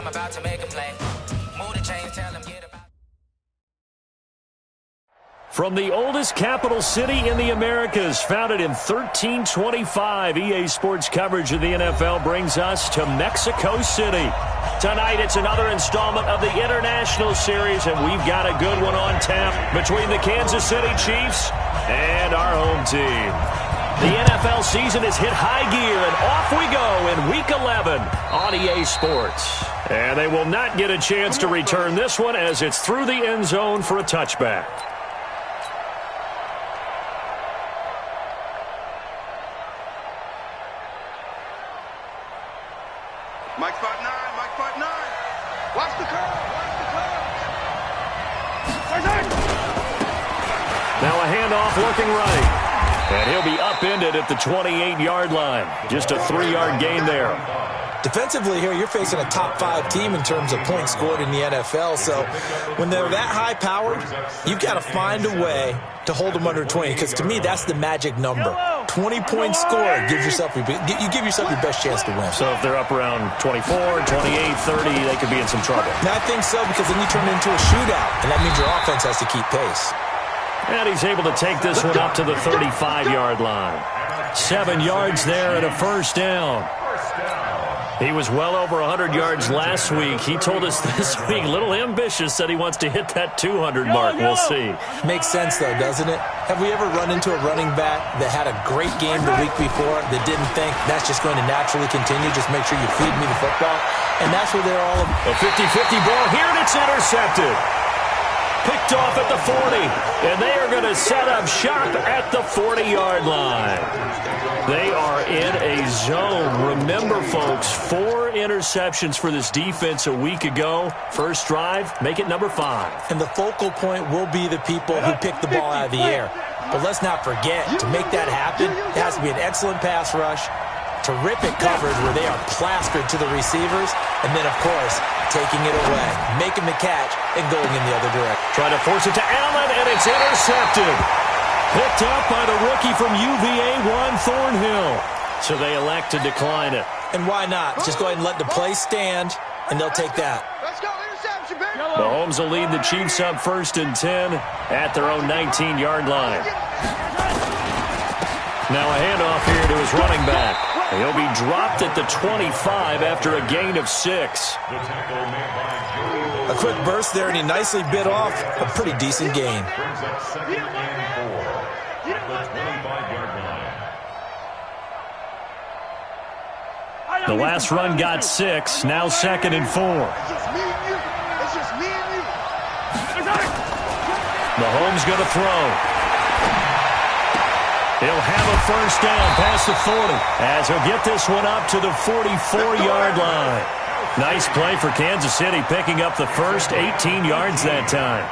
I'm about to make a play. Move the chains, tell them get about. From the oldest capital city in the Americas, founded in 1325, EA Sports coverage of the NFL brings us to Mexico City. Tonight, it's another installment of the International Series, and we've got a good one on tap between the Kansas City Chiefs and our home team. The NFL season has hit high gear, and off we go in Week 11 on EA Sports. And they will not get a chance to return this one as it's through the end zone for a touchback. Mike 5-9, Mike 5-9. Watch the curve, watch the curve. Now a handoff looking right. And he'll be upended at the 28-yard line. Just a 3-yard gain there. Defensively here, you're facing a top-5 team in terms of points scored in the NFL. So when they're that high-powered, you've got to find a way to hold them under 20. Because to me, that's the magic number. 20 points scored gives yourself you give yourself your best chance to win. So if they're up around 24, 28, 30, they could be in some trouble. And I think so, because then you turn it into a shootout, and that means your offense has to keep pace. And he's able to take this one up to the 35-yard line. 7 yards there and a first down. He was well over 100 yards last week. He told us this week, a little ambitious, said he wants to hit that 200 mark. We'll see. Makes sense, though, doesn't it? Have we ever run into a running back that had a great game the week before that didn't think that's just going to naturally continue? Just make sure you feed me the football. And that's where they're all about. A 50-50 ball here, and it's intercepted. Picked off at the 40, and they are going to set up shop at the 40-yard line. They are in a zone. Remember, folks, 4 interceptions for this defense a week ago. First drive, make it number 5. And the focal point will be the people who pick the ball out of the air. But let's not forget, to make that happen, it has to be an excellent pass rush, terrific coverage where they are plastered to the receivers, and then, of course, taking it away, making the catch, and going in the other direction. Trying to force it to Allen, and it's intercepted. Picked up by the rookie from UVA, Juan Thornhill. So they elect to decline it. And why not? Just go ahead and let the play stand, and they'll take that. Let's go, interception, baby. Mahomes will lead the Chiefs up 1st and 10 at their own 19-yard line. Now a handoff here to his running back. He'll be dropped at the 25 after a gain of 6. A quick burst there, and he nicely bit off a pretty decent gain. The last run got 6, now 2nd and 4. Mahomes going to throw. He'll have a first down past the 40 as he'll get this one up to the 44-yard line. Nice play for Kansas City, picking up the first 18 yards that time.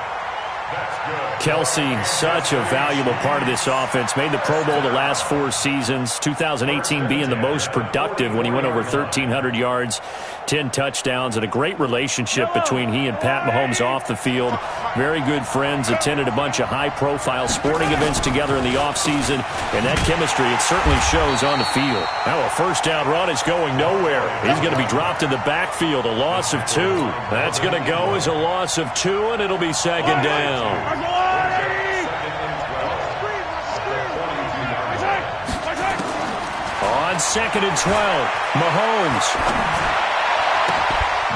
Kelsey, such a valuable part of this offense. Made the Pro Bowl the last 4 seasons. 2018 being the most productive when he went over 1,300 yards, 10 touchdowns, and a great relationship between he and Pat Mahomes off the field. Very good friends, attended a bunch of high-profile sporting events together in the offseason, and that chemistry, it certainly shows on the field. Now a first down run is going nowhere. He's going to be dropped in the backfield, a loss of 2. That's going to go as a loss of 2, and it'll be 2nd down. On 2nd and 12, Mahomes.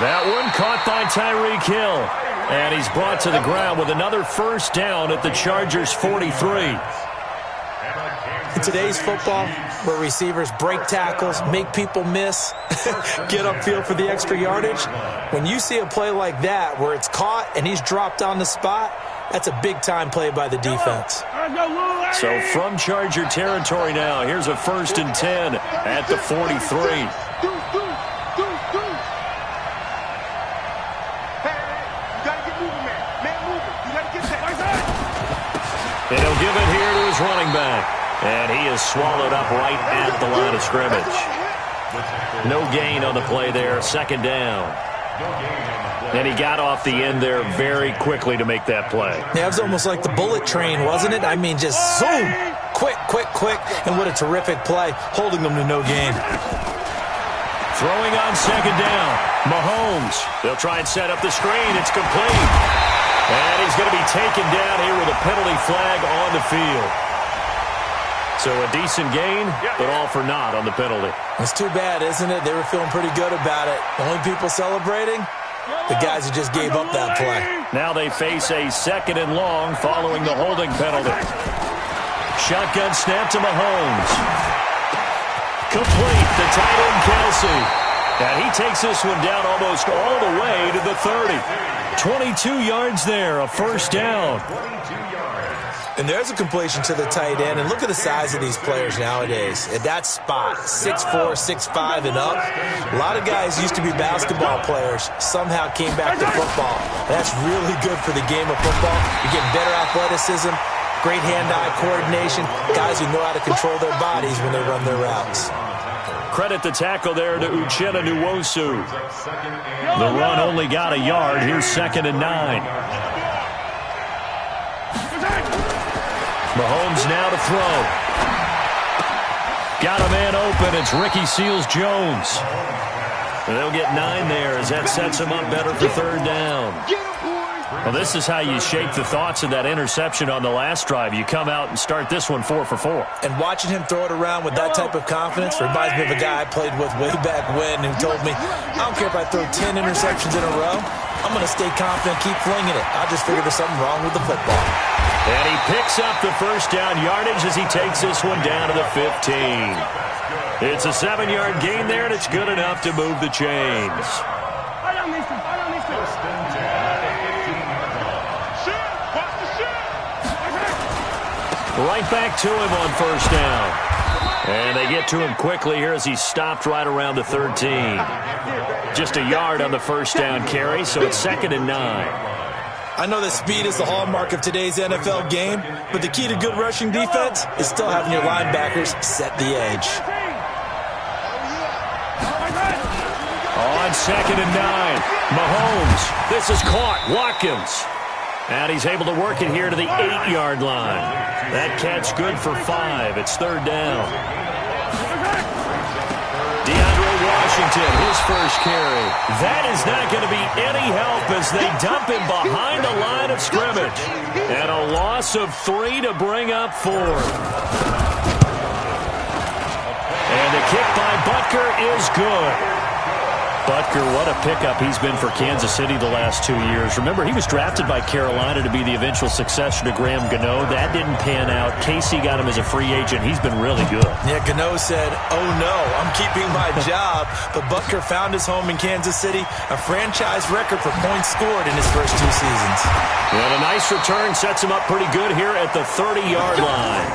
That one caught by Tyreek Hill. And he's brought to the ground with another first down at the Chargers' 43. In today's football, where receivers break tackles, make people miss, get upfield for the extra yardage, when you see a play like that where it's caught and he's dropped on the spot, that's a big-time play by the defense. So from Charger territory now, here's a 1st and 10 at the 43. And he'll give it here to his running back. And he is swallowed up right at the line of scrimmage. No gain on the play there, 2nd down. And he got off the end there very quickly to make that play. Yeah, it was almost like the bullet train, wasn't it? I mean, just zoom, quick, quick, quick. And what a terrific play, holding them to no gain. Throwing on second down. Mahomes. They'll try and set up the screen. It's complete. And he's going to be taken down here with a penalty flag on the field. So a decent gain, but all for naught on the penalty. It's too bad, isn't it? They were feeling pretty good about it. The only people celebrating, the guys who just gave up that play. Now they face a 2nd and long following the holding penalty. Shotgun snap to Mahomes. Complete to tight end Kelsey. And he takes this one down almost all the way to the 30. 22 yards there, a first down. And there's a completion to the tight end. And look at the size of these players nowadays. At that spot, 6'4", 6'5", and up. A lot of guys used to be basketball players, somehow came back to football. That's really good for the game of football. You're getting better athleticism, great hand-eye coordination, guys who know how to control their bodies when they run their routes. Credit the tackle there to Uchenna Nwosu. The run only got a yard. Here's 2nd and 9. Mahomes now to throw. Got a man open. It's Ricky Seals-Jones. They'll get 9 there as that sets him up better for 3rd down. Well, this is how you shape the thoughts of that interception on the last drive. You come out and start this one 4 for 4. And watching him throw it around with that type of confidence reminds me of a guy I played with way back when who told me, I don't care if I throw 10 interceptions in a row. I'm going to stay confident, keep flinging it. I just figured there's something wrong with the football. And he picks up the first down yardage as he takes this one down to the 15. It's a 7-yard gain there, and it's good enough to move the chains. Right back to him on first down. And they get to him quickly here as he's stopped right around the 13. Just a yard on the first down carry, so it's 2nd and 9. I know that speed is the hallmark of today's NFL game, but the key to good rushing defense is still having your linebackers set the edge. On 2nd and 9, Mahomes. This is caught. Watkins. And he's able to work it here to the 8-yard line. That catch good for 5. It's 3rd down. DeAndre Washington, his first carry. That is not going to be any help as they dump him behind the line of scrimmage. And a loss of 3 to bring up 4. And the kick by Butker is good. Butker, what a pickup he's been for Kansas City the last 2 years. Remember, he was drafted by Carolina to be the eventual successor to Graham Gano. That didn't pan out. Casey got him as a free agent. He's been really good. Yeah, Gano said, oh no, I'm keeping my job. But Butker found his home in Kansas City, a franchise record for points scored in his first 2 seasons. And a nice return sets him up pretty good here at the 30-yard line.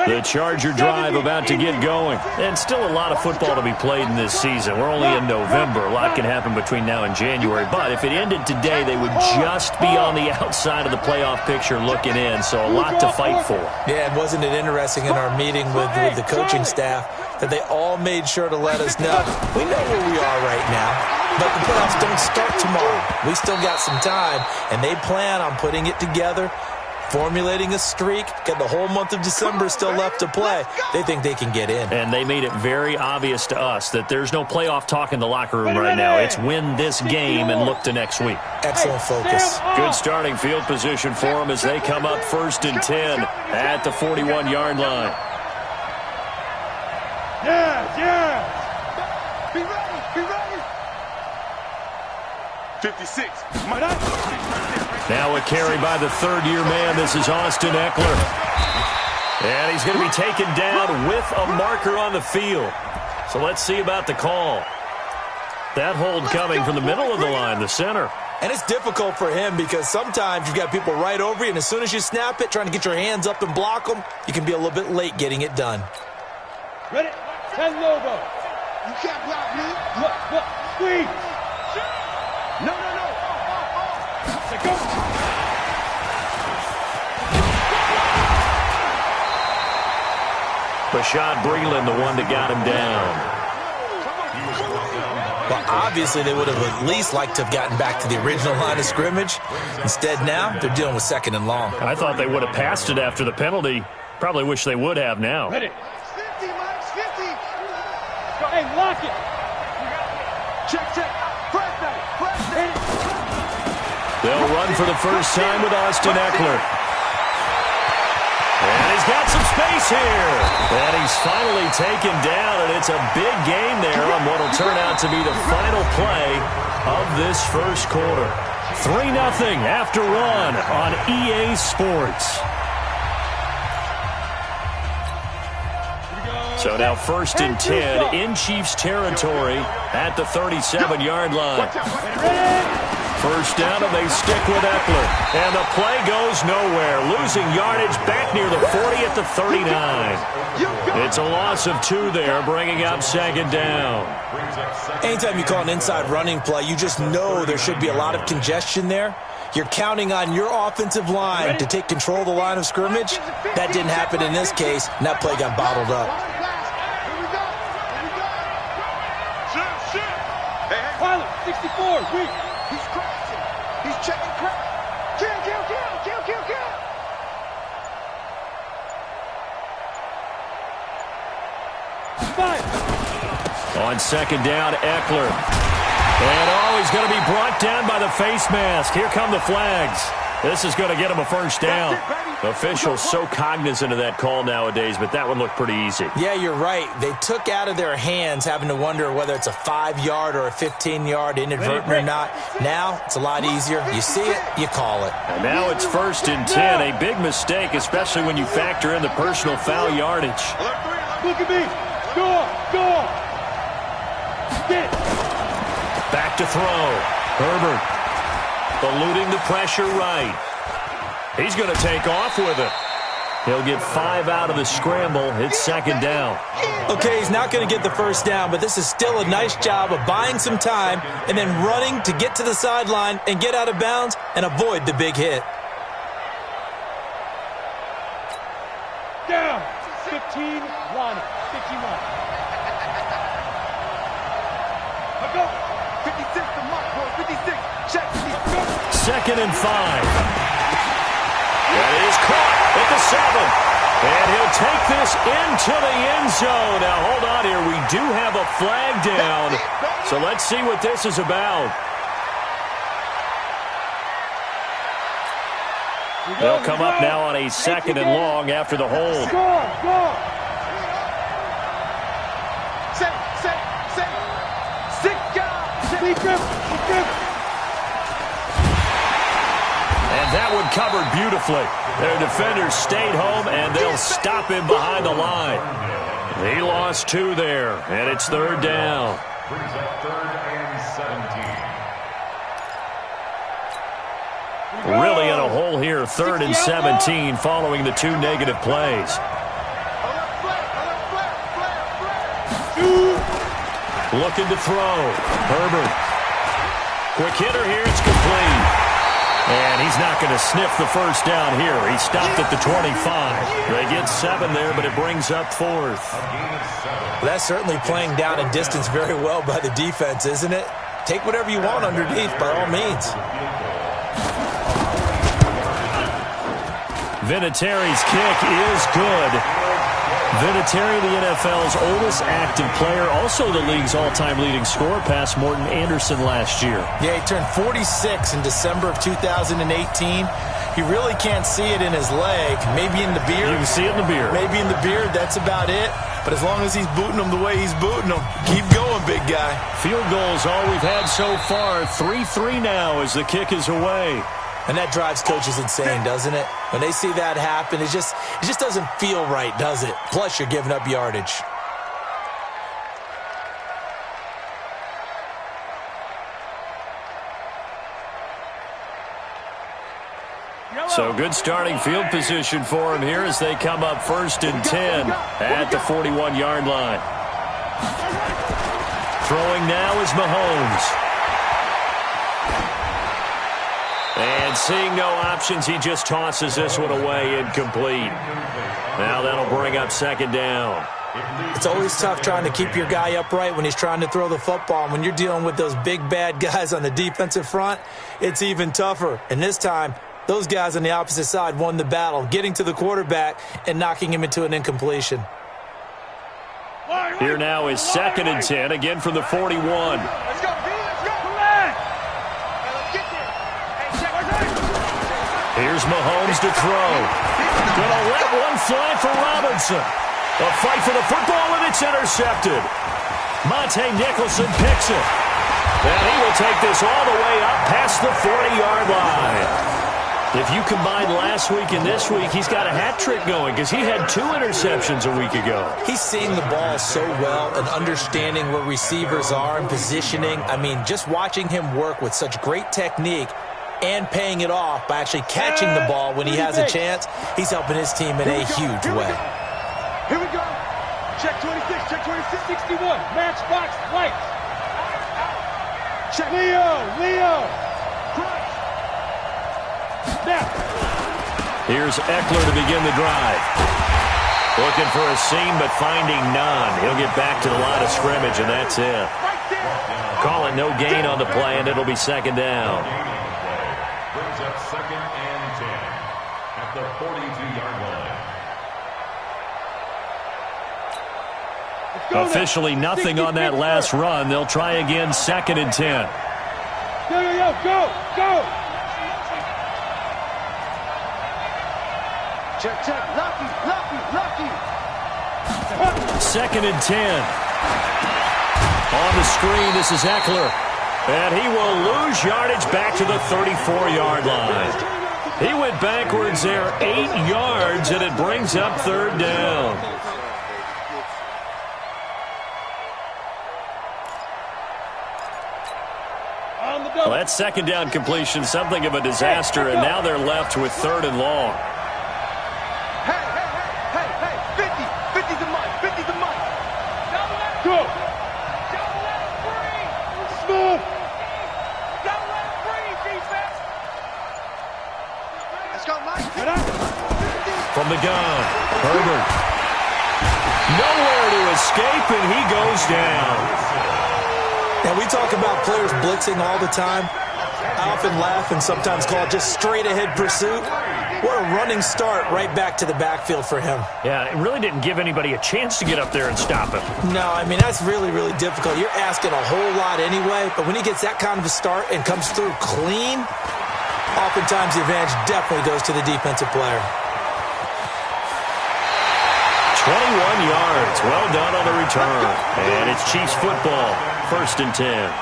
The Charger drive about to get going. And still a lot of football to be played in this season. We're only in November. A lot can happen between now and January. But if it ended today, they would just be on the outside of the playoff picture looking in. So a lot to fight for. Yeah, and wasn't it interesting in our meeting with the coaching staff that they all made sure to let us know, we know where we are right now, but the playoffs don't start tomorrow. We still got some time, and they plan on putting it together, formulating a streak, got the whole month of December still left to play. They think they can get in. And they made it very obvious to us that there's no playoff talk in the locker room right now. It's win this game and look to next week. Excellent focus. Good starting field position for them as they come up 1st and 10 at the 41-yard line. Yeah. Be ready. 56. Now a carry by the 3rd-year man. This is Austin Eckler. And he's going to be taken down with a marker on the field. So let's see about the call. That hold coming from the middle of the line, the center. And it's difficult for him because sometimes you've got people right over you, and as soon as you snap it, trying to get your hands up and block them, you can be a little bit late getting it done. Ready? 10 logo. You can't block me. Look. Squeeze. No. Let's go. Bashad Breeland, the one that got him down. Well, obviously they would have at least liked to have gotten back to the original line of scrimmage. Instead now, they're dealing with 2nd and long. I thought they would have passed it after the penalty. Probably wish they would have now. Ready. 50, Mike, 50. Go, hey, lock it. Check, check. Press that. They'll run for the first time with Austin Eckler. And he's got some space here. And he's finally taken down, and it's a big game there on what will turn out to be the final play of this first quarter. 3-0 after 1 on EA Sports. So now 1st and 10 in Chiefs territory at the 37-yard line. First down, and they stick with Eckler. And the play goes nowhere. Losing yardage back near the 40 at the 39. It's a loss of 2 there, bringing up 2nd down. Anytime you call an inside running play, you just know there should be a lot of congestion there. You're counting on your offensive line to take control of the line of scrimmage. That didn't happen in this case, and that play got bottled up. Pilot, 64, weak. He's crashing. He's checking crack. Kill. Fire. On 2nd down, Eckler. And he's going to be brought down by the face mask. Here come the flags. This is going to get him a first down. Officials so cognizant of that call nowadays, but that one looked pretty easy. Yeah, you're right. They took out of their hands having to wonder whether it's a 5-yard or a 15-yard inadvertent or not. Now it's a lot easier. You see it, you call it. And now it's 1st and 10. A big mistake, especially when you factor in the personal foul yardage. Look at me. Go on. Get. Back to throw. Herbert eluding the pressure right. He's going to take off with it. He'll get 5 out of the scramble. It's 2nd down. Okay, he's not going to get the first down, but this is still a nice job of buying some time and then running to get to the sideline and get out of bounds and avoid the big hit. Down. 15, line up. 51. Let's go. 56 to mark, boy. 56. Check. 2nd and 5. That is caught at the 7. And he'll take this into the end zone. Now, hold on here. We do have a flag down. So let's see what this is about. They'll come up now on a 2nd and long after the hold. Score. And that one covered beautifully. Their defenders stayed home, and they'll stop him behind the line. He lost 2 there, and it's 3rd down. Brings up 3rd and 17. Really in a hole here, 3rd and 17 following the 2 negative plays. Looking to throw. Herbert. Quick hitter here. It's complete. And he's not going to sniff the first down here. He stopped at the 25. They get 7 there, but it brings up 4th. That's certainly playing down a distance very well by the defense, isn't it? Take whatever you want underneath, by all means. Vinatieri's kick is good. Vinatieri, the NFL's oldest active player, also the league's all-time leading scorer, past Morton Anderson last year. Yeah, he turned 46 in December of 2018. He really can't see it in his leg. Maybe in the beard. You can see it in the beard. Maybe in the beard, that's about it. But as long as he's booting them the way he's booting them, keep going, big guy. Field goals all we've had so far. 3-3 now as the kick is away. And that drives coaches insane, doesn't it? When they see that happen, it just doesn't feel right, does it? Plus, you're giving up yardage. So good starting field position for him here as they come up 1st and 10 at the 41-yard line. Throwing now is Mahomes. And seeing no options, he just tosses this one away incomplete. Now that'll bring up 2nd down. It's always tough trying to keep your guy upright when he's trying to throw the football. And when you're dealing with those big, bad guys on the defensive front, it's even tougher. And this time, those guys on the opposite side won the battle, getting to the quarterback and knocking him into an incompletion. Here now is 2nd and 10, again from the 41. Let's go, B. Let's go. Come on. Let's get there. Here's Mahomes to throw. Gonna let one fly for Robinson. A fight for the football, and it's intercepted. Monte Nicholson picks it. And he will take this all the way up past the 40-yard line. If you combine last week and this week, he's got a hat trick going because he had 2 interceptions a week ago. He's seeing the ball so well and understanding where receivers are and positioning. I mean, just watching him work with such great technique and paying it off by actually catching the ball when he has a chance, he's helping his team in a huge way. Here we go. Check 26, check 26, 61. Matchbox, white. Check. Leo. Christ. Now. Here's Eckler to begin the drive. Looking for a seam, but finding none. He'll get back to the line of scrimmage, and that's it. Call it no gain on the play, and it'll be 2nd down. Brings up 2nd and 10 at the 42-yard line. Officially nothing on that last run. They'll try again, 2nd and 10. Go. Check. Lucky. 2nd and 10. On the screen, this is Eckler. And he will lose yardage back to the 34-yard line. He went backwards there 8 yards, and it brings up 3rd down. Well, that 2nd down completion, something of a disaster, and now they're left with 3rd and long. Hey, 50's the mic. Go. Don't let him breathe. Smooth. Don't let him breathe, defense. Let's go, Mike. From the gun, Herbert. Nowhere to escape, and he goes down. Now, we talk about players blitzing all the time. I often laugh and sometimes call it just straight-ahead pursuit. What a running start right back to the backfield for him. Yeah, it really didn't give anybody a chance to get up there and stop him. No, I mean, that's really, really difficult. You're asking a whole lot anyway, but when he gets that kind of a start and comes through clean, oftentimes the advantage definitely goes to the defensive player. 21 yards. Well done on the return. And it's Chiefs football. 1st and 10.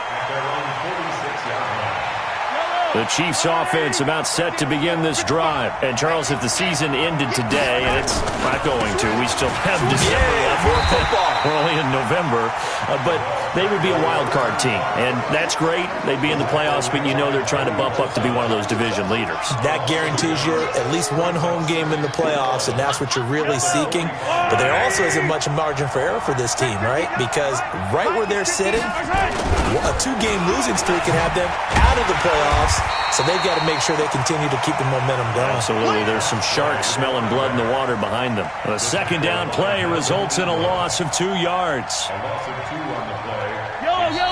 The Chiefs offense about set to begin this drive. And, Charles, if the season ended today, and it's not going to, we still have December left. We're only in November. But they would be a wild card team. And that's great. They'd be in the playoffs, but you know they're trying to bump up to be one of those division leaders. That guarantees you at least one home game in the playoffs, and that's what you're really seeking. But there also isn't much margin for error for this team, right? Because right where they're sitting, a 2-game losing streak can have them out of the playoffs. So they've got to make sure they continue to keep the momentum going. Absolutely. There's some sharks smelling blood in the water behind them. A 2nd down play results in a loss of 2 yards.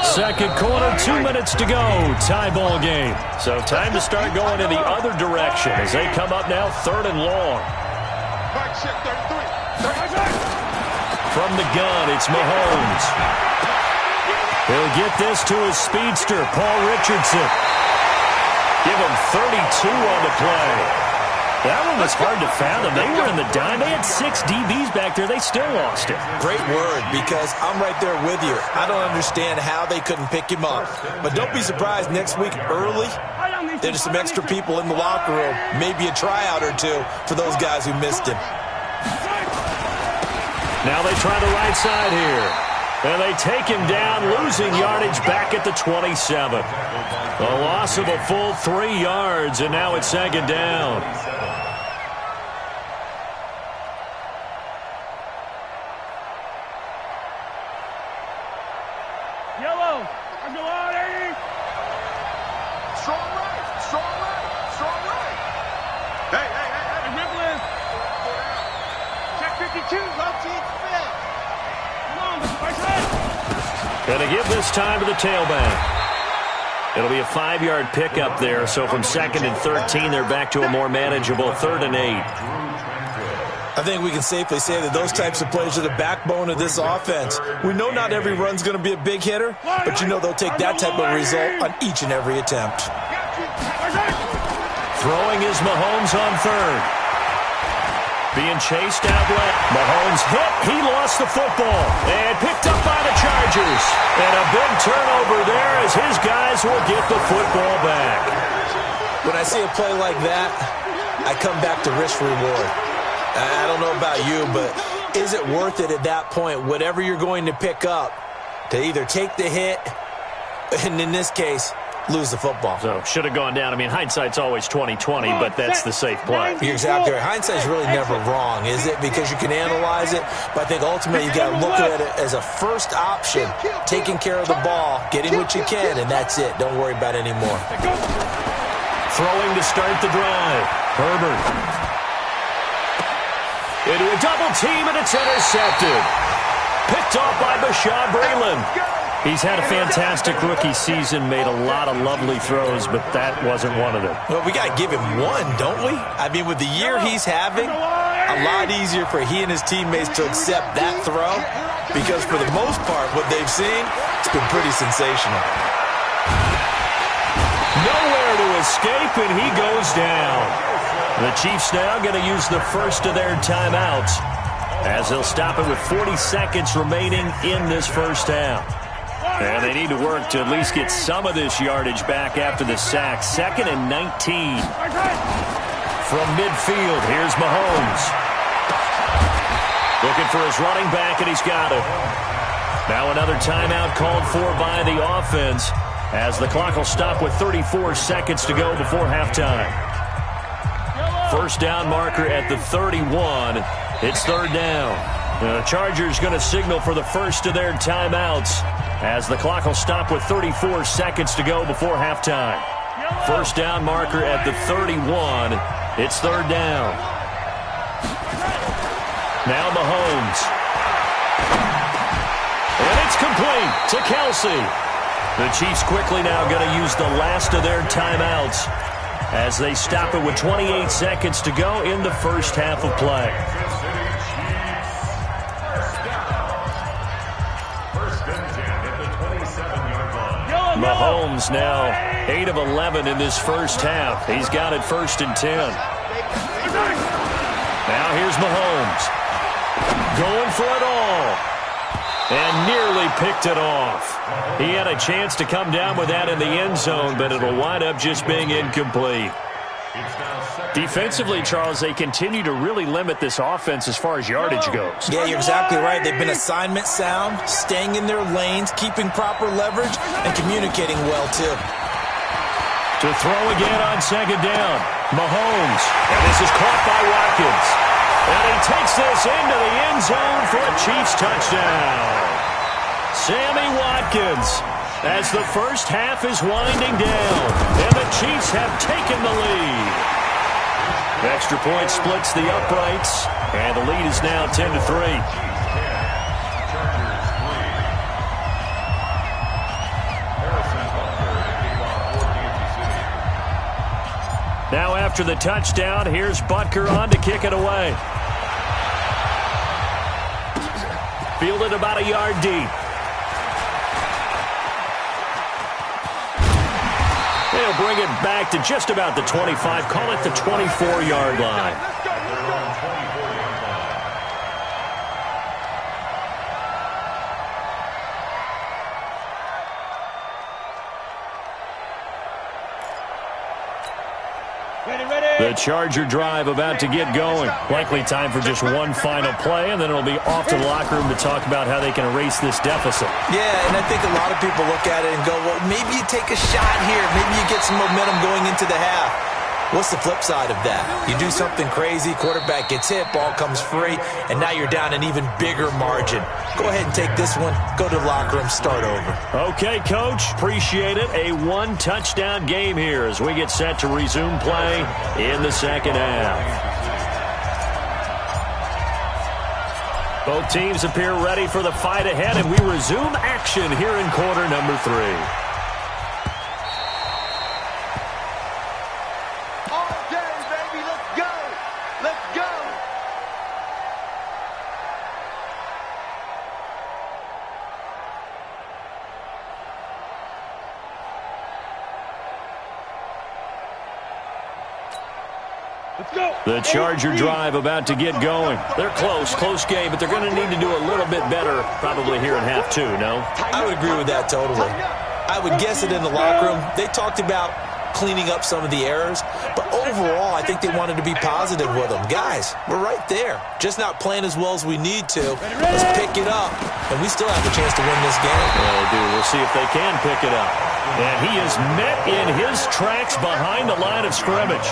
Second quarter, 2 minutes to go. Tie ball game. So time to start going in the other direction as they come up now 3rd and long. From the gun, it's Mahomes. He'll get this to his speedster, Paul Richardson. Give him 32 on the play. That one was hard to fathom. They were in the dime. They had 6 DBs back there. They still lost it. Great word, because I'm right there with you. I don't understand how they couldn't pick him up. But don't be surprised next week early, there's some extra people in the locker room. Maybe a tryout or two for those guys who missed him. Now they try the right side here. And they take him down, losing yardage back at the 27. A loss of a full 3 yards, and now it's 2nd down. Yellow. I go on, 80. Strong right. Hey. Rippling. Check 52, low T, spin. give this time to the tailback. It'll be a 5-yard pickup there, so from 2nd and 13, they're back to a more manageable 3rd and 8. I think we can safely say that those types of plays are the backbone of this offense. We know not every run's going to be a big hitter, but you know they'll take that type of result on each and every attempt. Throwing is Mahomes on 3rd. Being chased out left. Mahomes hit. He lost the football. And picked up by the Chargers. And a big turnover there as his guys will get the football back. When I see a play like that, I come back to risk-reward. I don't know about you, but is it worth it at that point, whatever you're going to pick up, to either take the hit, and in this case, lose the football? So, should have gone down. I mean, hindsight's always 20/20, but that's the safe play. You're exactly right. Hindsight's really never wrong, is it? Because you can analyze it, but I think ultimately you got to look at it as a first option, taking care of the ball, getting what you can, and that's it. Don't worry about it anymore. Throwing to start the drive. Herbert. Into a double team, and it's intercepted. Picked off by Bashaud Breeland. He's had a fantastic rookie season, made a lot of lovely throws, but that wasn't one of them. Well, we got to give him one, don't we? I mean, with the year he's having, a lot easier for he and his teammates to accept that throw, because for the most part, what they've seen, it's been pretty sensational. Nowhere to escape, and he goes down. The Chiefs now going to use the first of their timeouts as they'll stop it with 40 seconds remaining in this first half. And they need to work to at least get some of this yardage back after the sack. 2nd and 19. From midfield, here's Mahomes. Looking for his running back, and he's got it. Now another timeout called for by the offense as the clock will stop with 34 seconds to go before halftime. First down marker at the 31. It's 3rd down. The Chargers going to signal for the first of their timeouts as the clock will stop with 34 seconds to go before halftime. First down marker at the 31. It's 3rd down. Now Mahomes. And it's complete to Kelsey. The Chiefs quickly now going to use the last of their timeouts as they stop it with 28 seconds to go in the first half of play. Mahomes now 8 of 11 in this first half. He's got it 1st and 10. Now here's Mahomes. Going for it all. And nearly picked it off. He had a chance to come down with that in the end zone, but it'll wind up just being incomplete. Defensively, Charles, they continue to really limit this offense as far as yardage goes. Yeah, you're exactly right. They've been assignment sound, staying in their lanes, keeping proper leverage, and communicating well, too. To throw again on 2nd down. Mahomes. And this is caught by Watkins. And he takes this into the end zone for a Chiefs touchdown. Sammy Watkins, as the first half is winding down, and the Chiefs have taken the lead. Extra point splits the uprights, and the lead is now 10-3. Now after the touchdown, here's Butker on to kick it away. Fielded about a yard deep. They'll bring it back to just about the 25. Call it the 24-yard line. The Charger drive about to get going. Likely time for just one final play, and then it'll be off to the locker room to talk about how they can erase this deficit. Yeah, and I think a lot of people look at it and go, well, maybe you take a shot here. Maybe you get some momentum going into the half. What's the flip side of that? You do something crazy, quarterback gets hit, ball comes free, and now you're down an even bigger margin. Go ahead and take this one, go to the locker room, start over. Okay, Coach, appreciate it. A one-touchdown game here as we get set to resume play in the second half. Both teams appear ready for the fight ahead, and we resume action here in quarter number 3. All day, baby. Let's go. Let's go. Let's go. The Charger drive about to get going. They're close game, but they're going to need to do a little bit better probably here in half 2, no? I would agree with that totally. I would guess it in the locker room. They talked about cleaning up some of the errors, but overall, I think they wanted to be positive with them. Guys, we're right there. Just not playing as well as we need to. Let's pick it up, and we still have a chance to win this game. They do. We'll see if they can pick it up. And he is met in his tracks behind the line of scrimmage.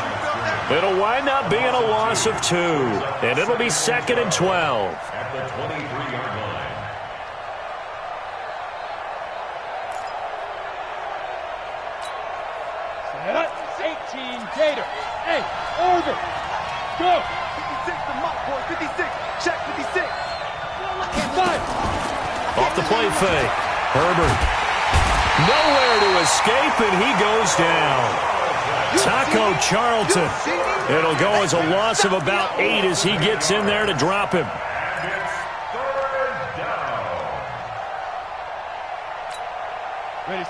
It'll wind up being a loss of 2, and it'll be 2nd and 12. At the 23-yard line. Set. 18, Gator. Hey, order. Go. 56 to Mott, boy. 56. Check 56. 5. Off the play fake. Herbert. Nowhere to escape, and he goes down. Taco Charlton. It'll go as a loss of about 8 as he gets in there to drop him. And it's 3rd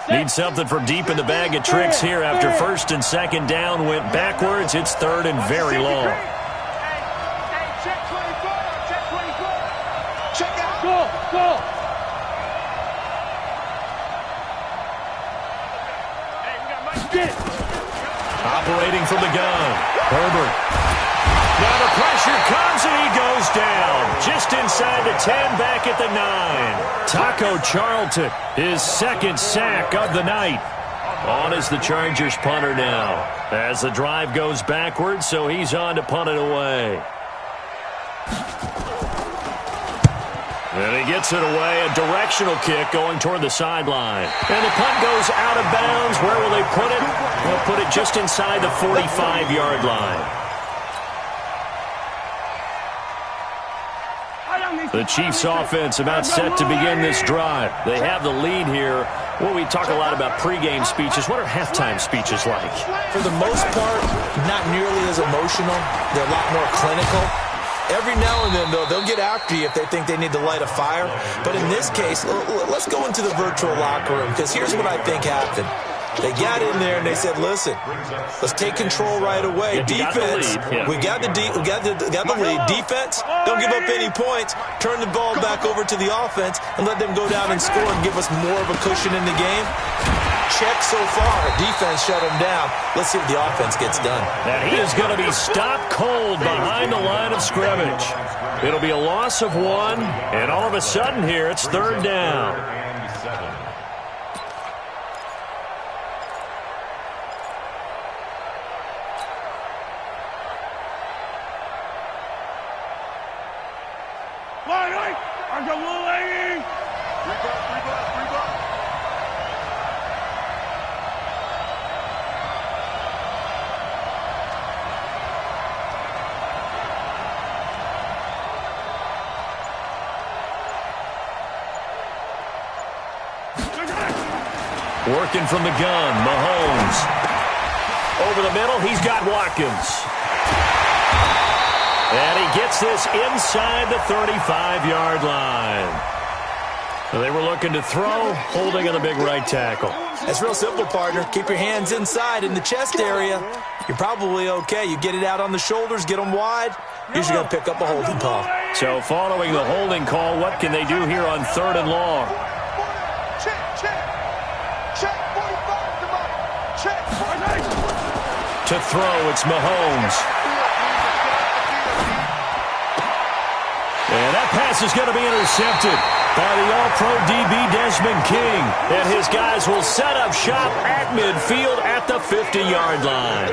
down. Need something from deep in the bag of tricks here after 1st and 2nd down went backwards. It's 3rd and very long. Hey, check 24. Check 24. Check out. Go. Hey, we got much get. Operating from the gun. Herbert. Now the pressure comes and he goes down. Just inside the 10, back at the 9. Taco Charlton, his 2nd sack of the night. On is the Chargers punter now. As the drive goes backwards, so he's on to punt it away. And he gets it away, a directional kick going toward the sideline. And the punt goes out of bounds. Where will they put it? They'll put it just inside the 45-yard line. The Chiefs offense about set to begin this drive. They have the lead here. Well, we talk a lot about pregame speeches. What are halftime speeches like? For the most part, not nearly as emotional. They're a lot more clinical. Every now and then, though, they'll get after you if they think they need to light a fire. But in this case, let's go into the virtual locker room, because here's what I think happened. They got in there and they said, listen, let's take control right away. Yeah, Defense, we got the lead. Defense, don't give up any points. Turn the ball back over to the offense and let them go down and score and give us more of a cushion in the game. Check so far. Defense shut him down. Let's see what the offense gets done. And he is going to be stopped cold behind the line of scrimmage. It'll be a loss of 1, and all of a sudden here, it's 3rd down. Working from the gun, Mahomes. Over the middle, he's got Watkins. And he gets this inside the 35-yard line. They were looking to throw, holding on the big right tackle. It's real simple, partner. Keep your hands inside in the chest area. You're probably okay. You get it out on the shoulders, get them wide. Usually going to pick up a holding call. So following the holding call, what can they do here on 3rd and long? To throw, it's Mahomes. And that pass is going to be intercepted by the All-Pro DB Desmond King. And his guys will set up shop at midfield at the 50-yard line.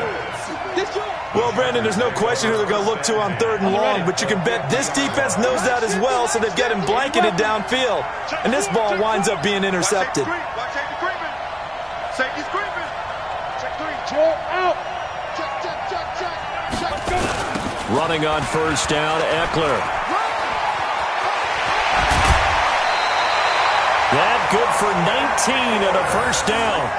Well, Brandon, there's no question who they're going to look to on 3rd and long, but you can bet this defense knows that as well, so they've got him blanketed downfield. And this ball winds up being intercepted. Safety's creeping. Check 3. Check out. Check. Running on 1st down, Eckler. good for 19 and a first down.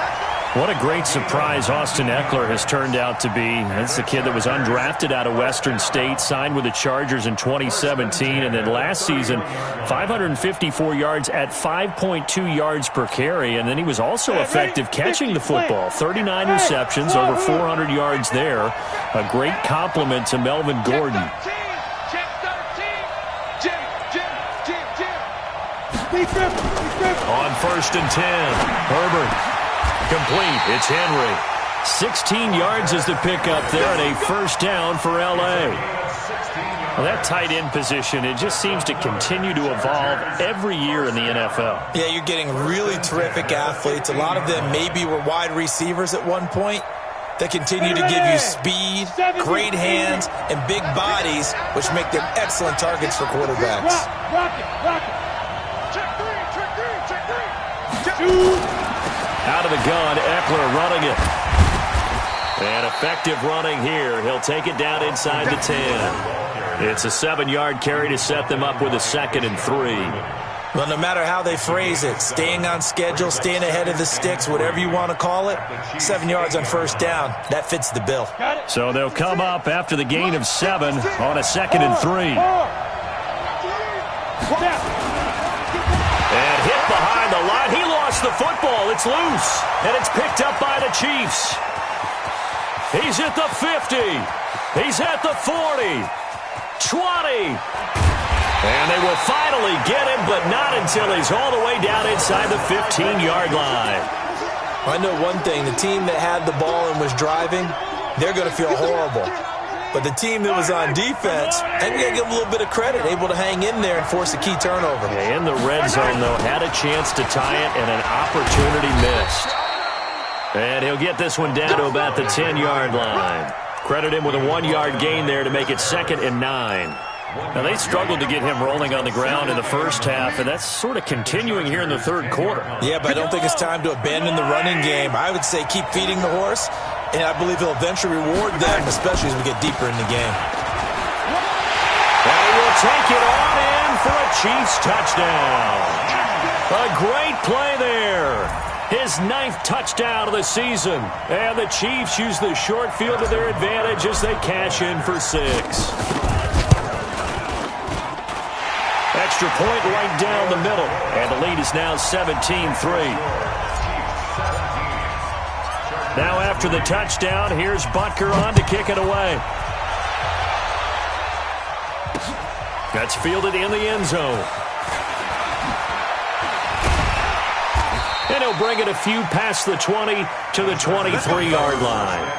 What a great surprise Austin Eckler has turned out to be. That's the kid that was undrafted out of Western State, signed with the Chargers in 2017, and then last season, 554 yards at 5.2 yards per carry, and then he was also effective catching the football. 39 receptions, over 400 yards there. A great compliment to Melvin Gordon. On 1st and 10, Herbert. Complete. It's Henry. 16 yards is the pickup there, and a first down for L.A. Well, that tight end position, it just seems to continue to evolve every year in the NFL. Yeah, you're getting really terrific athletes. A lot of them maybe were wide receivers at one point. They continue to give you speed, great hands, and big bodies, which make them excellent targets for quarterbacks. Rock it. Check three. Out of the gun, Eckler running it. And effective running here. He'll take it down inside the 10. It's a 7-yard carry to set them up with a 2nd and 3. Well, no matter how they phrase it, staying on schedule, staying ahead of the sticks, whatever you want to call it, 7 yards on first down, that fits the bill. So they'll come up after the gain of 7 on a 2nd and 3. And hit behind the line. He lost the football. It's loose. And it's picked up by the Chiefs. He's at the 50. He's at the 40. 20. And they will finally get him, but not until he's all the way down inside the 15-yard line. I know one thing. The team that had the ball and was driving, they're going to feel horrible. But the team that was on defense, I'm going to give them a little bit of credit, able to hang in there and force a key turnover. Yeah, in the red zone, though, had a chance to tie it, and an opportunity missed. And he'll get this one down to about the 10-yard line. Credit him with a 1-yard gain there to make it 2nd and 9. Now, they struggled to get him rolling on the ground in the first half, and that's sort of continuing here in the third quarter. Yeah, but I don't think it's time to abandon the running game. I would say keep feeding the horse, and I believe he'll eventually reward them, especially as we get deeper in the game. And he will take it on in for a Chiefs touchdown. A great play there. His 9th touchdown of the season. And the Chiefs use the short field to their advantage as they cash in for 6. Extra point right down the middle. And the lead is now 17-3. Now after the touchdown, here's Butker on to kick it away. That's fielded in the end zone. And he'll bring it a few past the 20 to the 23-yard line.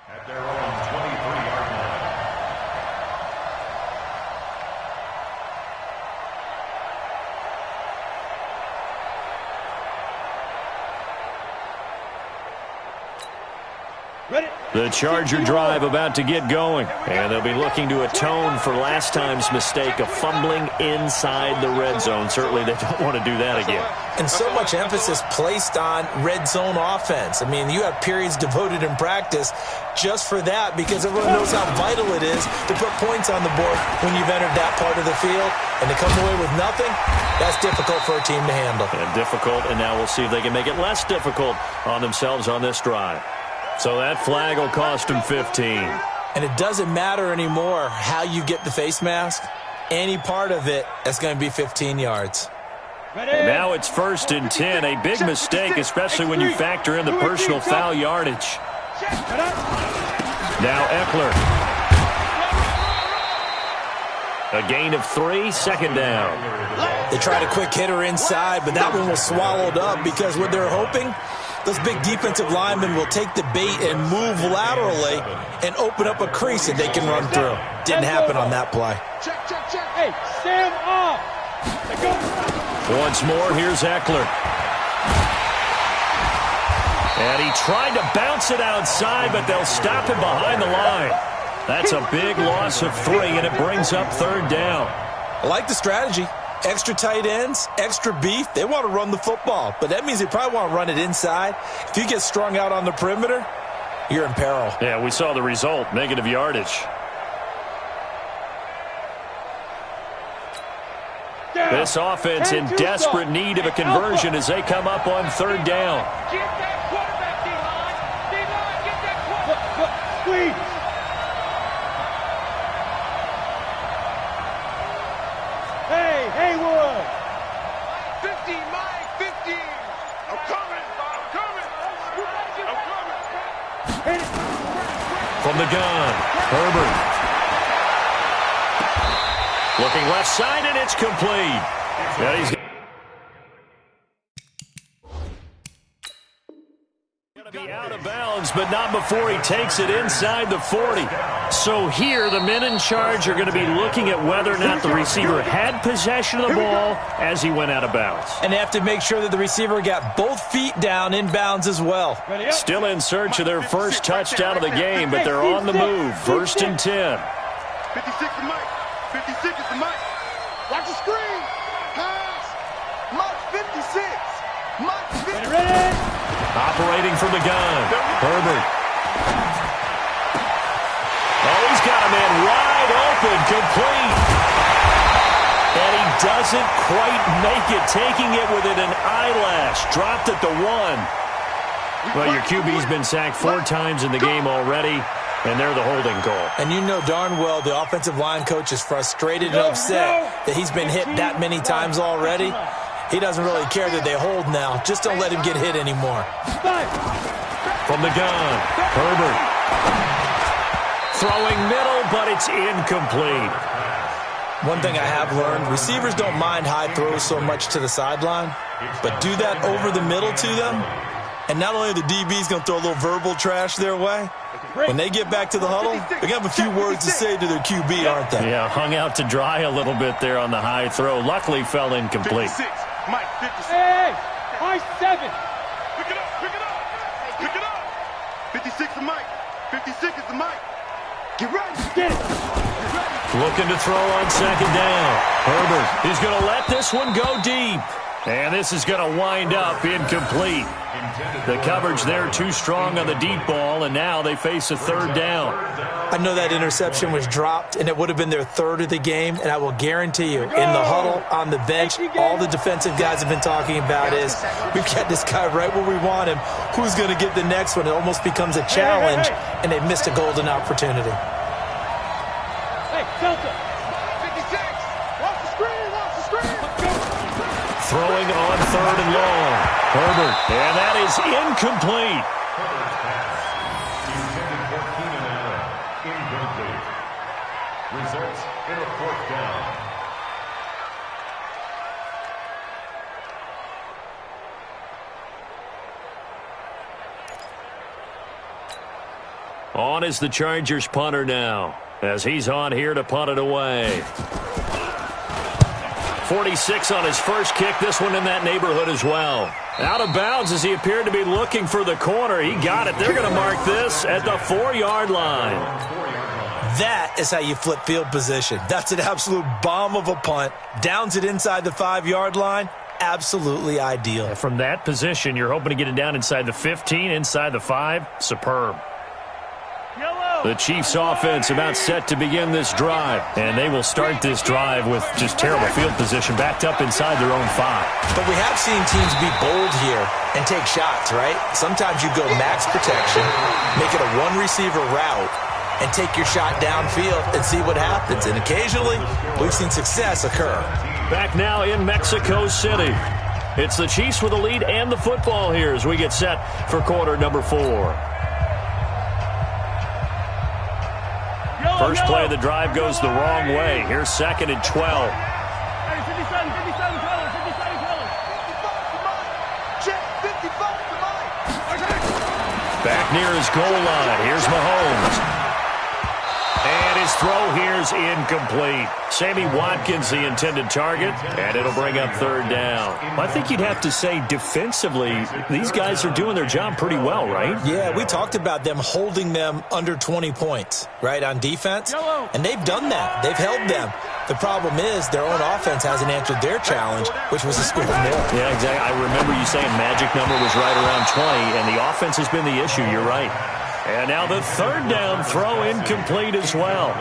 At their own 23-yard line. Ready? The Charger drive about to get going, and they'll be looking to atone for last time's mistake of fumbling inside the red zone. Certainly they don't want to do that again. And so much emphasis placed on red zone offense. I mean, you have periods devoted in practice just for that because everyone knows how vital it is to put points on the board when you've entered that part of the field. And to come away with nothing, that's difficult for a team to handle. And difficult, and now we'll see if they can make it less difficult on themselves on this drive. So that flag will cost him 15. And it doesn't matter anymore how you get the face mask. Any part of it, that's going to be 15 yards. And now it's 1st and 10. A big mistake, especially when you factor in the personal foul yardage. Now Eckler. A gain of 3, 2nd down. They tried a quick hitter inside, but that one was swallowed up because what they're hoping Those big defensive linemen will take the bait and move laterally and open up a crease that they can run through. Didn't happen on that play. Check. Hey, stand up. Once more, here's Eckler. And he tried to bounce it outside, but they'll stop him behind the line. That's a big loss of 3, and it brings up 3rd down. I like the strategy. Extra tight ends, extra beef. They want to run the football, but that means they probably want to run it inside. If you get strung out on the perimeter, you're in peril. Yeah, we saw the result, negative yardage. This offense in desperate need of a conversion as they come up on 3rd down. Get that quarterback, D-line. D-line, get that quarterback. Squeeze. Hey, Haywood. 50, Mike, 50. I'm coming. From the gun, Herbert. Looking left side, and it's complete. Yeah, he's going to be out of bounds, but not before he takes it inside the 40. So here, the men in charge are going to be looking at whether or not the receiver had possession of the ball as he went out of bounds. And they have to make sure that the receiver got both feet down in bounds as well. Still in search of their first touchdown of the game, but they're on the move. 1st and 10. 56 to Mike. 56 is the Mike. Watch the screen. Pass. Mike 56. Mike 56. Ready? Operating from the gun. Herbert. Oh, he's got a man wide open, complete. And he doesn't quite make it, taking it within an eyelash. Dropped at the 1. Well, your QB's been sacked 4 times in the game already, and they're the holding call. And you know darn well the offensive line coach is frustrated and upset that he's been hit that many times already. He doesn't really care that they hold now. Just don't let him get hit anymore. From the gun, Herbert. Throwing middle, but it's incomplete. One thing I have learned, receivers don't mind high throws so much to the sideline, but do that over the middle to them, and not only are the DBs going to throw a little verbal trash their way, when they get back to the huddle, they're going to have a few words to say to their QB, aren't they? Yeah, hung out to dry a little bit there on the high throw. Luckily, fell incomplete. 56. Mike, 56. Hey, Mike 7. Pick it up. 56 to Mike. 56 is the Mike. Get ready. Get it. Looking to throw on 2nd down. Herbert is going to let this one go deep. And this is going to wind up incomplete. The coverage there too strong on the deep ball, and now they face a 3rd down. I know that interception was dropped, and it would have been their 3rd of the game, and I will guarantee you, in the huddle, on the bench, all the defensive guys have been talking about is, we've got this guy right where we want him. Who's going to get the next one? It almost becomes a challenge, and they missed a golden opportunity. Hey, Delta. 56. Watch the screen. Throwing on 3rd and long. Herbert, and that is incomplete. Intended for Keenan Allen. Incomplete. Results in a 4th down. On is the Chargers punter now, as he's on here to punt it away. 46 on his first kick, this one in that neighborhood as well. Out of bounds as he appeared to be looking for the corner. He got it. They're going to mark this at the 4-yard line. That is how you flip field position. That's an absolute bomb of a punt. Downs it inside the 5-yard line. Absolutely ideal. From that position, you're hoping to get it down inside the 15, inside the 5. Superb. The Chiefs offense about set to begin this drive, and they will start this drive with just terrible field position backed up inside their own 5. But we have seen teams be bold here and take shots, right? Sometimes you go max protection, make it a one-receiver route, and take your shot downfield and see what happens. And occasionally, we've seen success occur. Back now in Mexico City. It's the Chiefs with the lead and the football here as we get set for quarter number 4. First play of the drive goes the wrong way. Here's 2nd and 12. Hey, 57, 57, 57, 57. 55 to Mike. Check, 55 to Mike. Back near his goal line. Here's Mahomes. And his throw here's incomplete. Sammy Watkins, the intended target, and it'll bring up third down. I think you'd have to say defensively, these guys are doing their job pretty well, right? Yeah, we talked about them holding them under 20 points, right, on defense. And they've done that. They've held them. The problem is their own offense hasn't answered their challenge, which was to score more. Yeah, exactly. I remember you saying magic number was right around 20, and the offense has been the issue. You're right. And now the third down throw incomplete as well.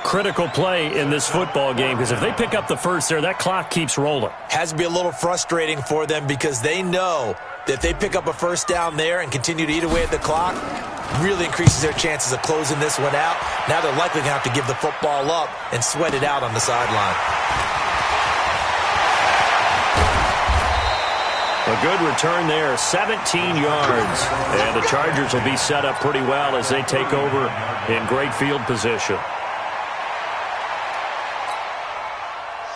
Critical play in this football game because if they pick up the first there, that clock keeps rolling. Has to be a little frustrating for them because they know that if they pick up a first down there and continue to eat away at the clock, really increases their chances of closing this one out. Now they're likely going to have to give the football up and sweat it out on the sideline. A good return there, 17 yards. And the Chargers will be set up pretty well as they take over in great field position.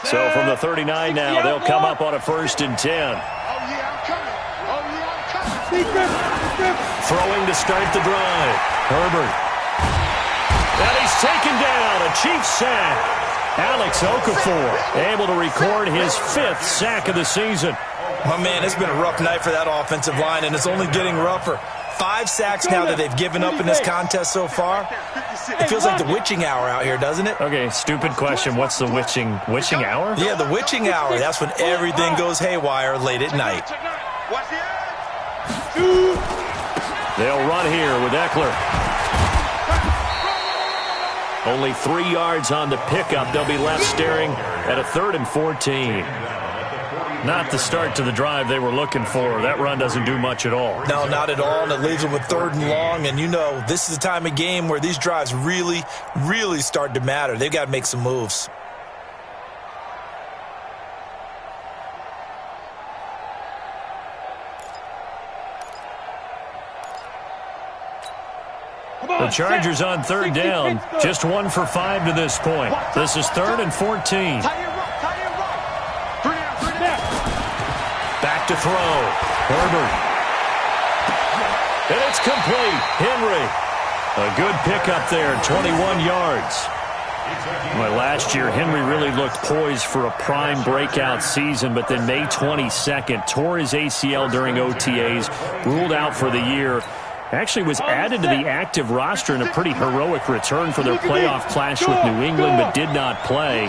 So from the 39 now, they'll come up on a 1st and 10. Oh, yeah, I'm coming. Oh, yeah, I'm coming. Throwing to start the drive. Herbert. And he's taken down. A Chiefs sack. Alex Okafor able to record his 5th sack of the season. My man, it's been a rough night for that offensive line, and it's only getting rougher. 5 sacks now that they've given up in this contest so far. It feels like the witching hour out here, doesn't it? Okay, stupid question. What's the witching hour? Yeah, the witching hour. That's when everything goes haywire late at night. They'll run here with Eckler. Only 3 yards on the pickup. They'll be left staring at a 3rd and 14. Not the start to the drive they were looking for. That run doesn't do much at all. No, not at all, and it leaves them with 3rd and long. And, you know, this is the time of game where these drives really, really start to matter. They've got to make some moves. The Chargers on 3rd down, just 1 for 5 to this point. This is 3rd and 14. Back to throw. Herbert. And it's complete. Henry. A good pickup there, 21 yards. Well, last year, Henry really looked poised for a prime breakout season, but then May 22nd, tore his ACL during OTAs, ruled out for the year. Actually was added to the active roster in a pretty heroic return for their playoff clash with New England, but did not play.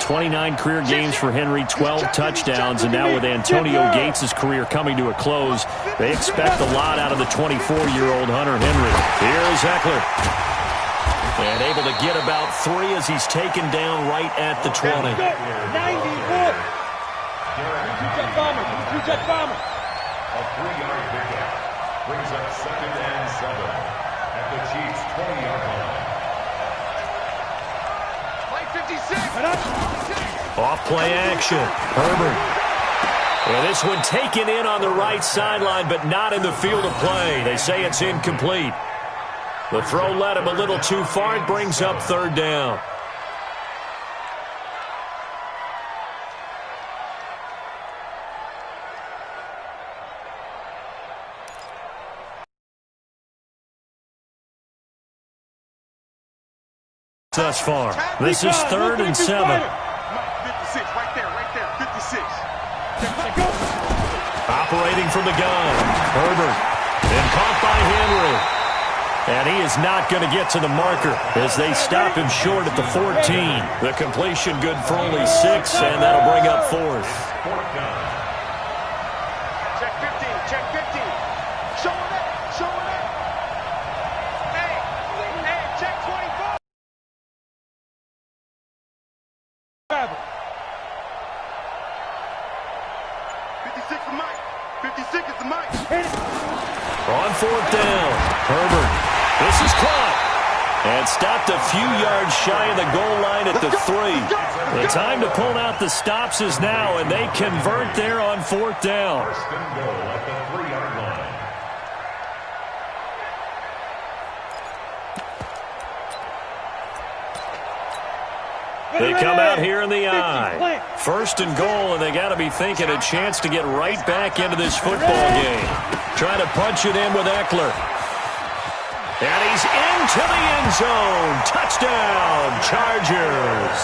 29 career games for Henry, 12 touchdowns, and now with Antonio Gates' career coming to a close, they expect a lot out of the 24-year-old Hunter Henry. Here's Eckler. And able to get about 3 as he's taken down right at the 20. 90. A 3-yard pickup brings up 2nd and 7 at the Chiefs' 20-yard line. Off play action. Herbert. And this one taken in on the right sideline, but not in the field of play. They say it's incomplete. The throw led him a little too far. It brings up 3rd down. Thus far, this is 3rd and 7. 56, right there, 56. Operating from the gun, Herbert, and caught by Henry. And he is not going to get to the marker as they stop him short at the 14. The completion good for only 6, and that'll bring up 4th. Check 15, check 15. Show him that, show him that. Hey, check 24. 56 is Mike. 56 is the Mike. On 4th down, Herbert. This is caught. And stopped a few yards shy of the goal line at the 3. The time to pull out the stops is now, and they convert there on 4th down. 1st and goal at the 3-yard line. They come out here in the eye. 1st and goal, and they got to be thinking a chance to get right back into this football game. Trying to punch it in with Eckler. And he's into the end zone. Touchdown, Chargers.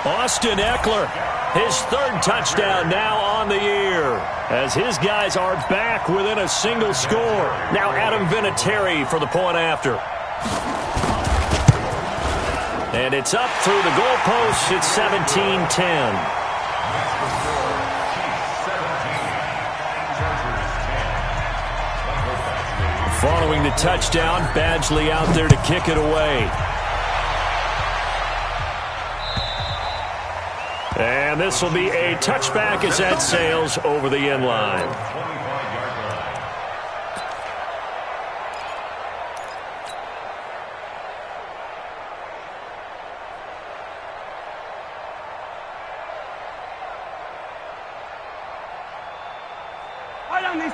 Austin Eckler, his third touchdown now on the year, as his guys are back within a single score. Now Adam Vinatieri for the point after. And it's up through the goalposts. It's 17-10. Following the touchdown, Badgley out there to kick it away. And this will be a touchback as that sails over the end line.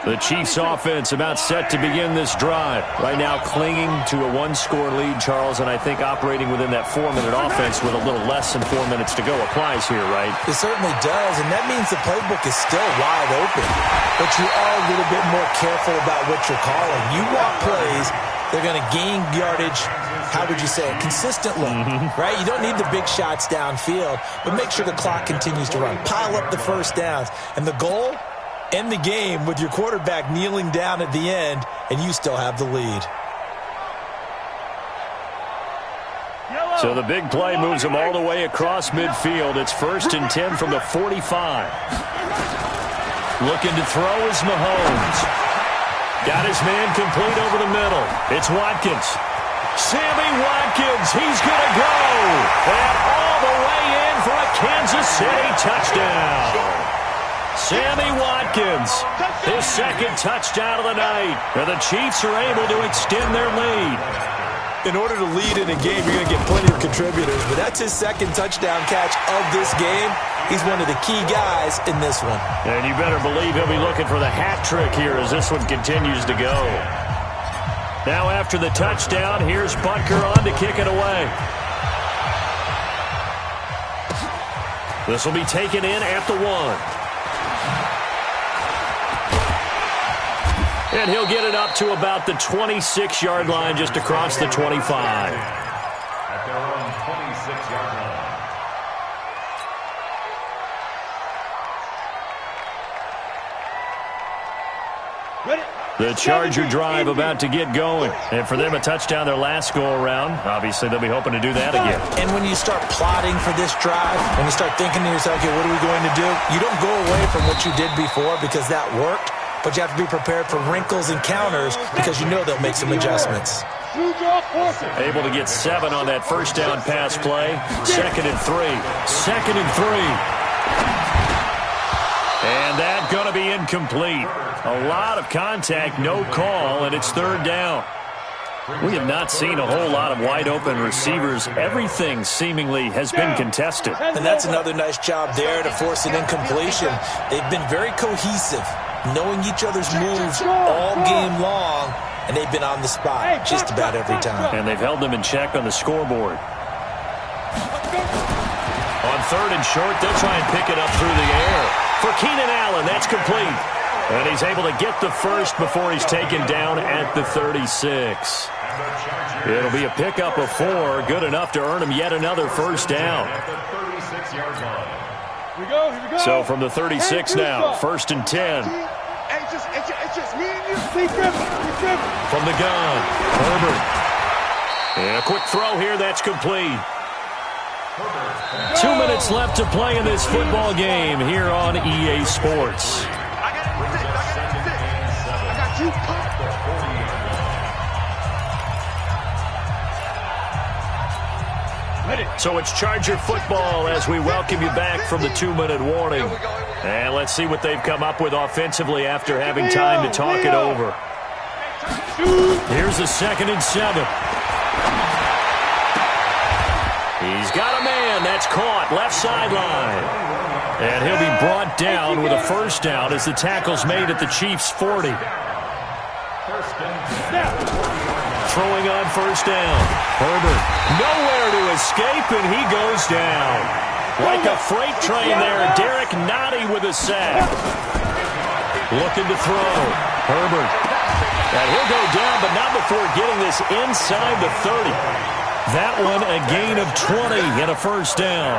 The Chiefs offense about set to begin this drive. Right now clinging to a one-score lead, Charles, and I think operating within that 4-minute offense with a little less than 4 minutes to go applies here, right? It certainly does, and that means the playbook is still wide open. But you are a little bit more careful about what you're calling. You walk plays, they're going to gain yardage, how would you say it, consistently, right? You don't need the big shots downfield, but make sure the clock continues to run. Pile up the first downs, and the goal? End the game with your quarterback kneeling down at the end, and you still have the lead. So the big play moves him all the way across midfield. It's 1st and 10 from the 45. Looking to throw is Mahomes. Got his man complete over the middle. It's Watkins. Sammy Watkins, he's going to go. And all the way in for a Kansas City touchdown. Sammy Watkins, his second touchdown of the night. And the Chiefs are able to extend their lead. In order to lead in a game, you're going to get plenty of contributors, but that's his second touchdown catch of this game. He's one of the key guys in this one. And you better believe he'll be looking for the hat trick here as this one continues to go. Now after the touchdown, here's Butker on to kick it away. This will be taken in at the 1. And he'll get it up to about the 26-yard line, just across the 25. At their own 26-yard line. The Charger drive about to get going. And for them, a touchdown their last go-around. Obviously, they'll be hoping to do that again. And when you start plotting for this drive, when you start thinking to yourself, okay, what are we going to do? You don't go away from what you did before because that worked. But you have to be prepared for wrinkles and counters because you know they'll make some adjustments. Able to get 7 on that first down pass play. 2nd and 3. 2nd and 3. And that going to be incomplete. A lot of contact, no call, and it's 3rd down. We have not seen a whole lot of wide-open receivers. Everything seemingly has been contested. And that's another nice job there to force an incompletion. They've been very cohesive, knowing each other's moves all game long, and they've been on the spot just about every time. And they've held them in check on the scoreboard. On 3rd and short, they'll try and pick it up through the air. For Keenan Allen, that's complete. And he's able to get the first before he's taken down at the 36. It'll be a pickup of 4, good enough to earn him yet another first down. Here we go. So from the 36 now, 1st and 10. It's just me and you. From the gun, Herbert. And a quick throw here, that's complete. 2 minutes left to play in this football game here on EA Sports. So it's Charger football as we welcome you back from the 2-minute warning. And let's see what they've come up with offensively after having time to talk it over. Here's a 2nd and 7. He's got a man. That's caught. Left sideline. And he'll be brought down with a first down as the tackle's made at the Chiefs' 40. Throwing on first down. Herbert nowhere to escape, and he goes down. Like a freight train there, Derek Nottie with a sack. Looking to throw. Herbert And he'll go down, but not before getting this inside the 30. That one a gain of 20 and a first down.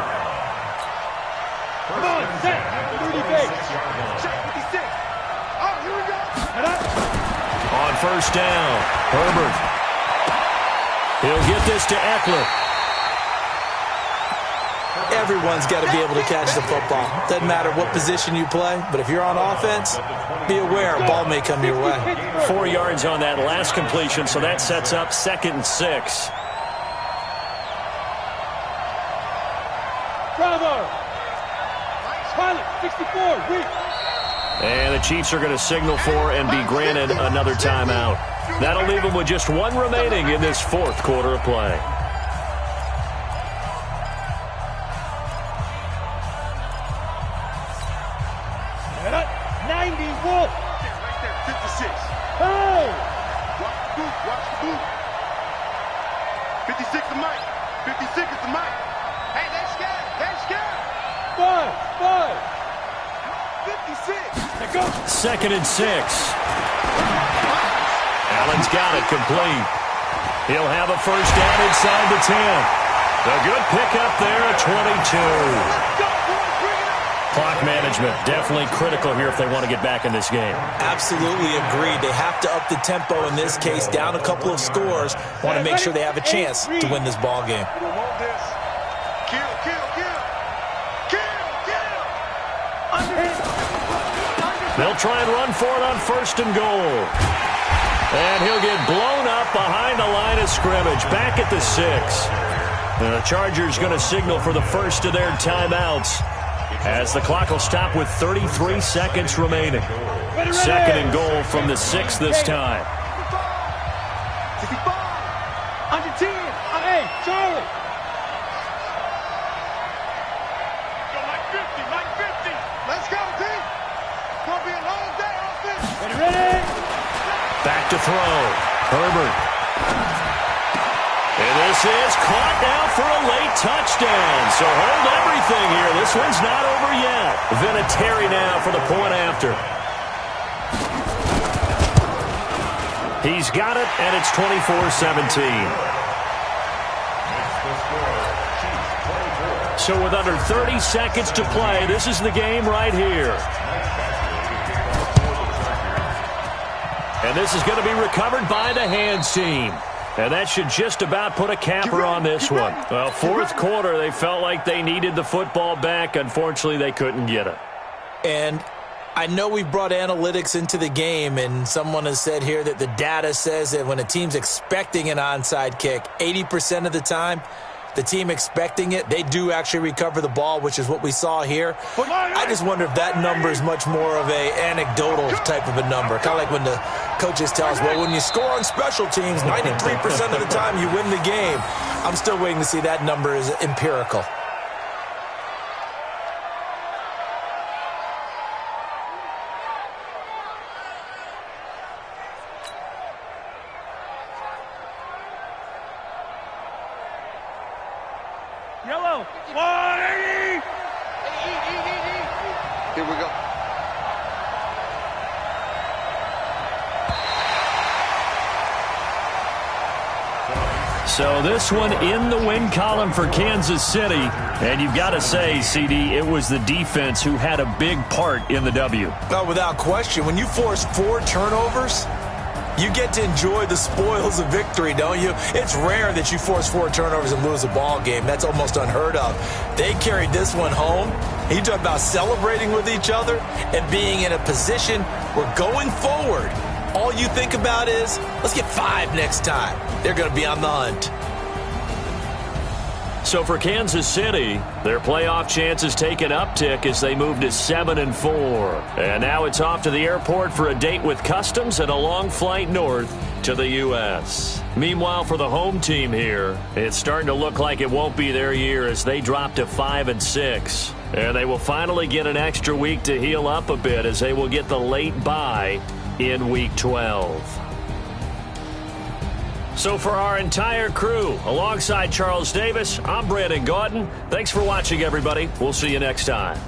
Come on, set. 30 base. Check 56. Oh, here we go. On first down, Herbert. He'll get this to Eckler. Everyone's got to be able to catch the football. Doesn't matter what position you play, but if you're on offense, be aware a ball may come your way. 4 yards on that last completion, so that sets up 2nd and 6. Bravo. Pilot, 64, weak. And the Chiefs are going to signal for and be granted another timeout. That'll leave them with just one remaining in this 4th quarter of play. Wolf. Right there, 56. Oh! Watch the boot. 56 the mic. 56 is the mic. Hey, they're scared. 56. There goes. 2nd and 6. Allen's got it complete. He'll have a first down inside the 10. A good pickup there at 22. Clock management, definitely critical here if they want to get back in this game. Absolutely agreed. They have to up the tempo in this case, down a couple of scores. Want to make sure they have a chance to win this ball game. Kill. They'll try and run for it on 1st and goal. And he'll get blown up behind the line of scrimmage, back at the 6. And the Chargers going to signal for the first of their timeouts, as the clock will stop with 33 seconds remaining. 2nd and goal from the 6 this time. 65. Under 10. Hey, Charlie. Go like 50. Let's go, team. It's going to be a long day, offense. Ready? Back to throw. Herbert. And this is caught now for a late touchdown. So hold everything here. This one's not over yet. Vinatieri now for the point after. He's got it, and it's 24-17. So with under 30 seconds to play, this is the game right here. And this is going to be recovered by the hands team. And that should just about put a capper on this one. Well, 4th quarter, they felt like they needed the football back. Unfortunately, they couldn't get it. And I know we brought analytics into the game, and someone has said here that the data says that when a team's expecting an onside kick, 80% of the time, the team expecting it, they do actually recover the ball, which is what we saw here. I just wonder if that number is much more of a anecdotal type of a number. Kind of like when the coaches tell us, well, when you score on special teams, 93% of the time you win the game. I'm still waiting to see that number is empirical. Yellow. 180. Here we go. So this one in the win column for Kansas City. And you've got to say, CD, it was the defense who had a big part in the W. Oh, without question. When you force 4 turnovers, you get to enjoy the spoils of victory, don't you? It's rare that you force 4 turnovers and lose a ball game. That's almost unheard of. They carried this one home. You talk about celebrating with each other and being in a position where going forward, all you think about is, let's get 5 next time. They're going to be on the hunt. So for Kansas City, their playoff chances take an uptick as they move to 7-4. And now it's off to the airport for a date with customs and a long flight north to the U.S. Meanwhile, for the home team here, it's starting to look like it won't be their year as they drop to 5-6. And they will finally get an extra week to heal up a bit as they will get the late bye in Week 12. So for our entire crew, alongside Charles Davis, I'm Brandon Gautin. Thanks for watching, everybody. We'll see you next time.